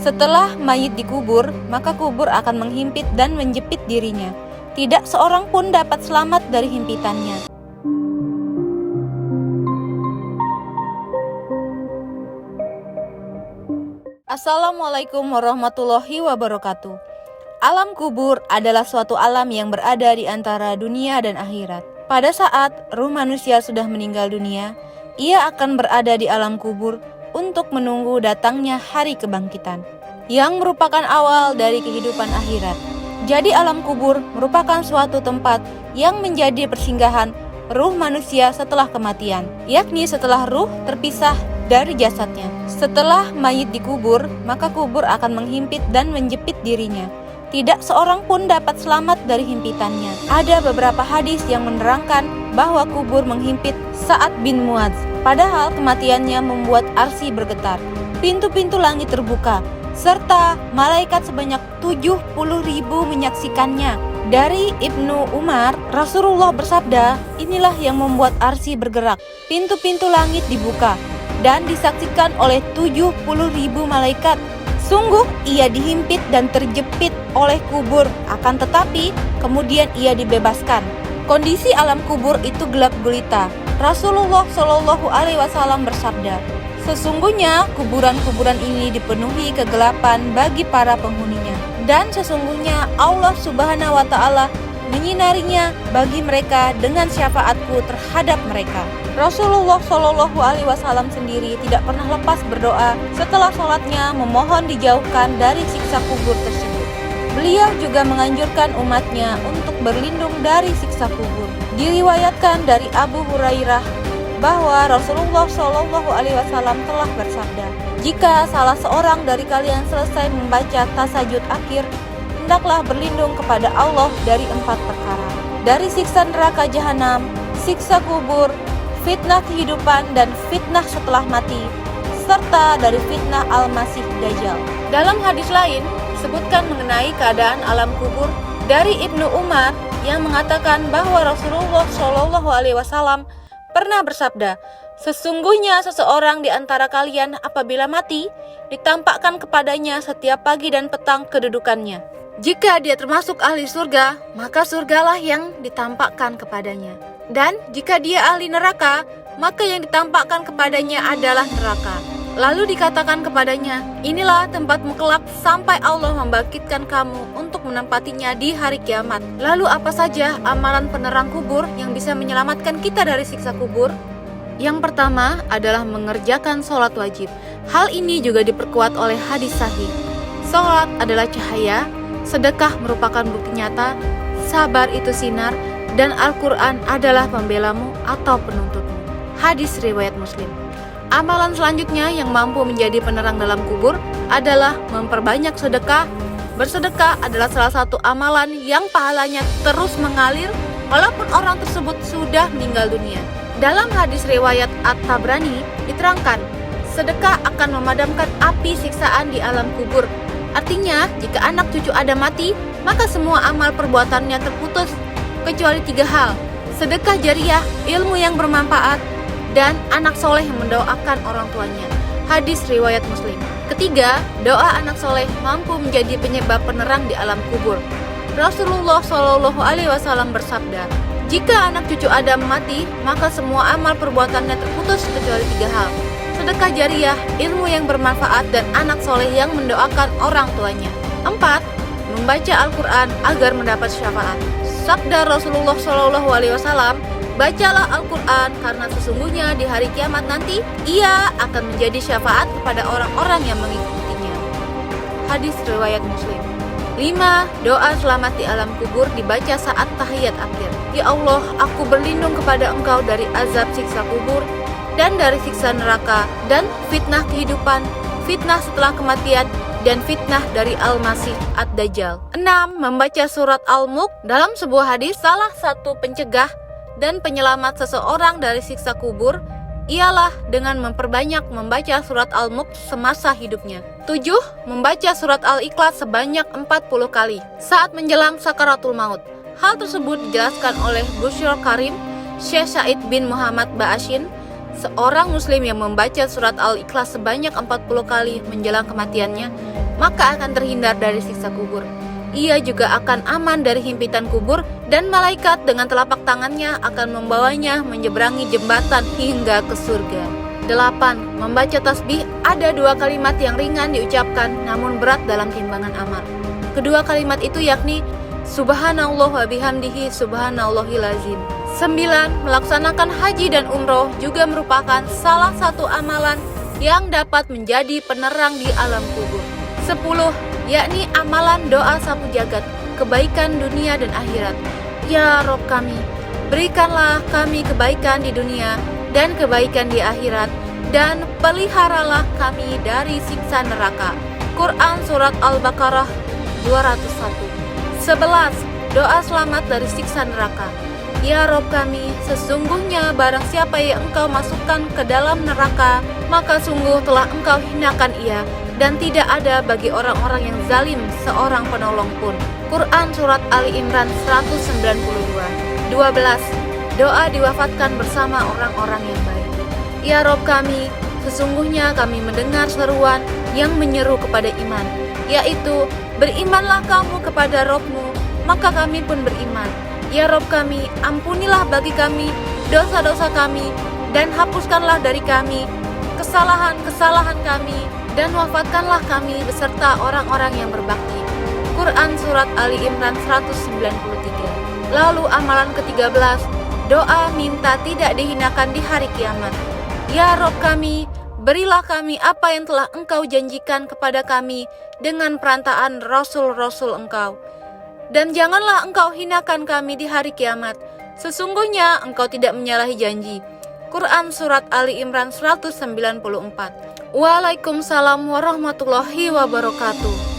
Setelah mayit dikubur, maka kubur akan menghimpit dan menjepit dirinya. Tidak seorang pun dapat selamat dari himpitannya. Assalamualaikum warahmatullahi wabarakatuh. Alam kubur adalah suatu alam yang berada di antara dunia dan akhirat. Pada saat ruh manusia sudah meninggal dunia, ia akan berada di alam kubur untuk menunggu datangnya hari kebangkitan, yang merupakan awal dari kehidupan akhirat. Jadi alam kubur merupakan suatu tempat yang menjadi persinggahan ruh manusia setelah kematian, yakni setelah ruh terpisah dari jasadnya. Setelah mayit dikubur, maka kubur akan menghimpit dan menjepit dirinya. Tidak seorang pun dapat selamat dari himpitannya. Ada beberapa hadis yang menerangkan bahwa kubur menghimpit Sa'ad bin Mu'adz. Padahal kematiannya membuat arsy bergetar, pintu-pintu langit terbuka, serta malaikat sebanyak 70.000 menyaksikannya. Dari Ibnu Umar, Rasulullah bersabda, inilah yang membuat arsy bergerak, pintu-pintu langit dibuka, dan disaksikan oleh 70.000 malaikat. Sungguh ia dihimpit dan terjepit oleh kubur, akan tetapi kemudian ia dibebaskan. Kondisi alam kubur itu gelap gulita. Rasulullah Shallallahu Alaihi Wasallam bersabda, sesungguhnya kuburan-kuburan ini dipenuhi kegelapan bagi para penghuninya, dan sesungguhnya Allah Subhanahu wa Ta'ala menyinarinya bagi mereka dengan syafaatku terhadap mereka. Rasulullah Shallallahu Alaihi Wasallam sendiri tidak pernah lepas berdoa setelah sholatnya memohon dijauhkan dari siksa kubur tersebut. Beliau juga menganjurkan umatnya untuk berlindung dari siksa kubur. Diriwayatkan dari Abu Hurairah bahwa Rasulullah Shallallahu Alaihi Wasallam telah bersabda, jika salah seorang dari kalian selesai membaca tasajud akhir, hendaklah berlindung kepada Allah dari 4 perkara, dari siksa neraka jahanam, siksa kubur, fitnah kehidupan dan fitnah setelah mati, serta dari fitnah Al-Masih Dajjal. Dalam hadis lain disebutkan mengenai keadaan alam kubur dari Ibnu Umar yang mengatakan bahwa Rasulullah Shallallahu Alaihi Wasallam pernah bersabda, sesungguhnya seseorang di antara kalian apabila mati, ditampakkan kepadanya setiap pagi dan petang kedudukannya. Jika dia termasuk ahli surga, maka surgalah yang ditampakkan kepadanya. Dan jika dia ahli neraka, maka yang ditampakkan kepadanya adalah neraka. Lalu dikatakan kepadanya, inilah tempatmu kelak sampai Allah membangkitkan kamu untuk menempatinya di hari kiamat. Lalu apa saja amalan penerang kubur yang bisa menyelamatkan kita dari siksa kubur? Yang pertama adalah mengerjakan sholat wajib. Hal ini juga diperkuat oleh hadis sahih. Sholat adalah cahaya, sedekah merupakan bukti nyata, sabar itu sinar, dan Al-Quran adalah pembelamu atau penuntutmu. Hadis riwayat Muslim. Amalan selanjutnya yang mampu menjadi penerang dalam kubur adalah memperbanyak sedekah. Bersedekah adalah salah satu amalan yang pahalanya terus mengalir walaupun orang tersebut sudah meninggal dunia. Dalam hadis riwayat At-Tabrani diterangkan, sedekah akan memadamkan api siksaan di alam kubur. Artinya, jika anak cucu Adam mati, maka semua amal perbuatannya terputus, kecuali 3 hal, sedekah jariah, ilmu yang bermanfaat, dan anak soleh yang mendoakan orang tuanya. Hadis riwayat Muslim. Ketiga, doa anak soleh mampu menjadi penyebab penerang di alam kubur. Rasulullah Shallallahu Alaihi Wasallam bersabda, jika anak cucu Adam mati, maka semua amal perbuatannya terputus kecuali 3 hal, sedekah jariah, ilmu yang bermanfaat, dan anak soleh yang mendoakan orang tuanya. 4. Membaca Al-Quran agar mendapat syafaat. Sabda Rasulullah Shallallahu Alaihi Wasallam, bacalah Al-Quran karena sesungguhnya di hari kiamat nanti ia akan menjadi syafaat kepada orang-orang yang mengikutinya. Hadis riwayat Muslim. 5. Doa selamat di alam kubur dibaca saat tahiyat akhir. Ya Allah, aku berlindung kepada Engkau dari azab siksa kubur dan dari siksa neraka dan fitnah kehidupan, fitnah setelah kematian, dan fitnah dari Al-Masih Ad-Dajjal. 6. Membaca surat Al-Mulk. Dalam sebuah hadis, salah satu pencegah dan penyelamat seseorang dari siksa kubur ialah dengan memperbanyak membaca surat Al-Mulk semasa hidupnya. 7. Membaca surat Al-Ikhlas sebanyak 40 kali saat menjelang sakaratul maut. Hal tersebut dijelaskan oleh Busyra Karim, Syekh Said bin Muhammad Ba'ashin, seorang muslim yang membaca surat Al-Ikhlas sebanyak 40 kali menjelang kematiannya, maka akan terhindar dari siksa kubur. Ia juga akan aman dari himpitan kubur, dan malaikat dengan telapak tangannya akan membawanya menyeberangi jembatan hingga ke surga. 8. Membaca tasbih. Ada 2 kalimat yang ringan diucapkan namun berat dalam timbangan amal. Kedua kalimat itu yakni Subhanallah wa bihamdihi subhanallahil azim. 9. Melaksanakan haji dan umroh juga merupakan salah satu amalan yang dapat menjadi penerang di alam kubur. 10. Yakni amalan doa sapu jagat, kebaikan dunia dan akhirat. Ya Rob kami, berikanlah kami kebaikan di dunia dan kebaikan di akhirat, dan peliharalah kami dari siksa neraka. Quran Surat Al-Baqarah 201. 11. Doa selamat dari siksa neraka. Ya Rob kami, sesungguhnya barang siapa yang engkau masukkan ke dalam neraka, maka sungguh telah engkau hinakan ia, dan tidak ada bagi orang-orang yang zalim seorang penolong pun. Quran Surat Ali Imran 192. 12. Doa diwafatkan bersama orang-orang yang baik. Ya Rob kami, sesungguhnya kami mendengar seruan yang menyeru kepada iman, yaitu berimanlah kamu kepada Robmu, maka kami pun beriman. Ya Rob kami, ampunilah bagi kami dosa-dosa kami, dan hapuskanlah dari kami kesalahan-kesalahan kami, dan wafatkanlah kami beserta orang-orang yang berbakti. Quran Surat Ali Imran 193. Lalu amalan ke-13, doa minta tidak dihinakan di hari kiamat. Ya Rob kami, berilah kami apa yang telah engkau janjikan kepada kami dengan perantaraan Rasul-Rasul engkau. Dan janganlah engkau hinakan kami di hari kiamat. Sesungguhnya engkau tidak menyalahi janji. Quran Surat Ali Imran 194. Waalaikumsalam warahmatullahi wabarakatuh.